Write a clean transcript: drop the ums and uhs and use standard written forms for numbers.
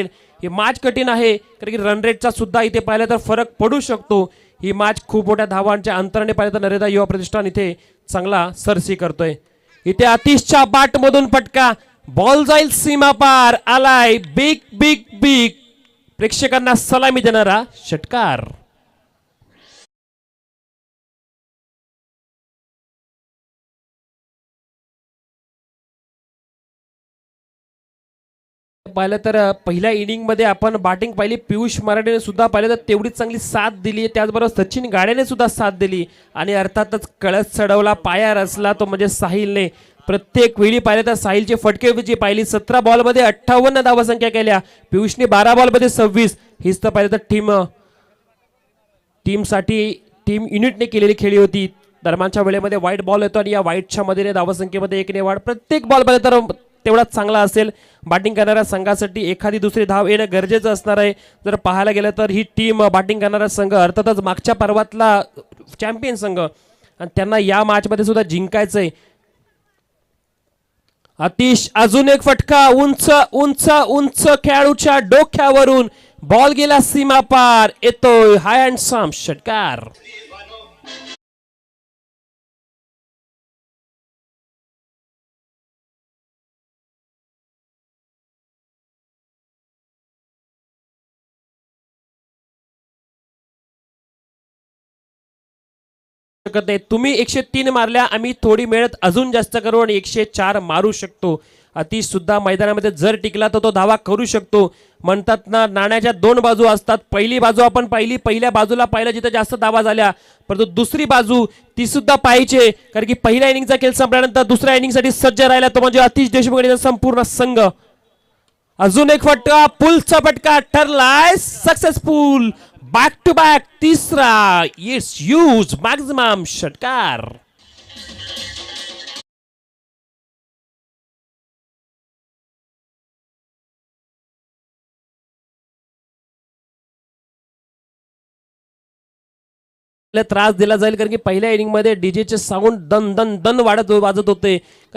ही match कठीण आहे कारण की रन रेटचा सुद्धा इथे पाहिलं तर फरक पडू शकतो। ही मॅच खूप मोठ्या धावांच्या अंतराने पाहिलं तर नरेंद्र युवा प्रतिष्ठान इथे चांगला सरसी करतोय। इथे आतिशच्या बाट मधून फटका, बॉल जाईल सीमा पार, आलाय बिग बिग बिग, प्रेक्षकांना सलामी देणारा षटकार। पाहिलं तर पहिल्या इनिंग मध्ये आपण बॅटिंग पाहिली, पियुष मराठेने सुद्धा पाहिलं तर तेवढीच चांगली साथ दिली, त्याचबरोबर सचिन गाडेने सुद्धा साथ दिली आणि अर्थातच कळस चढवला, पाया रचला तो म्हणजे साहिलने। प्रत्येक वेळी पाहिलं तर साहिलची फटकेबाजी पाहिली, 17 बॉलमध्ये 58 धावसंख्या केल्या, पियुषने 12 बॉलमध्ये 26। हीच तर पाहिलं तर टीमसाठी टीम युनिटने केलेली खेळी होती। दरम्यानच्या वेळेमध्ये वाईट बॉल येतो आणि या वाईटच्या मधीने धावसंख्येमध्ये 1 ने वाढ, प्रत्येक बॉलमध्ये तर तेवढाच चांगला असेल। बॅटिंग करणाऱ्या संघासाठी एखादी दुसरी धाव येणं गरजेचं असणार आहे। जर पाहायला गेलं तर ही टीम बॅटिंग करणारा संघ अर्थातच मागच्या पर्वातला चॅम्पियन संघ आणि त्यांना या मॅच मध्ये सुद्धा जिंकायचंय। आतिश अजून एक फटका, उंच उंच उंच खेळाडूच्या डोक्यावरून बॉल गेला सीमा पार, येतोय हाय अँड सम षटकार। तुम्ही 103 मारल्या, आम्ही थोडी मेहनत अजून जास्त करू आणि 104 मारू शकतो। आतिश सुद्धा मैदानामध्ये जर टिकला तर तो धावा करू शकतो। म्हणतात ना, नाण्याच्या दोन बाजू असतात, पहिली बाजू आपण पाहिली, पहिल्या बाजूला पाहिलं जिथे जास्त धावा झाल्या, परंतु दुसरी बाजू ती सुद्धा पाहिजे कारण की पहिल्या इनिंगचा खेळ संपल्यानंतर दुसऱ्या इनिंगसाठी सज्ज राहिला तो म्हणजे आतिश देशमुख आणि संपूर्ण संघ। अजून एक फटका, पुलचा फटका ठरलाय सक्सेसफुल, बॅक टू बॅक तिसरा, इट्स ह्यूज मॅक्झिमम षटकार। त्रास दिला जाईल कारण की पहिल्या इनिंग मध्ये डीजेचे साऊंड दन दन दन वाजत होते।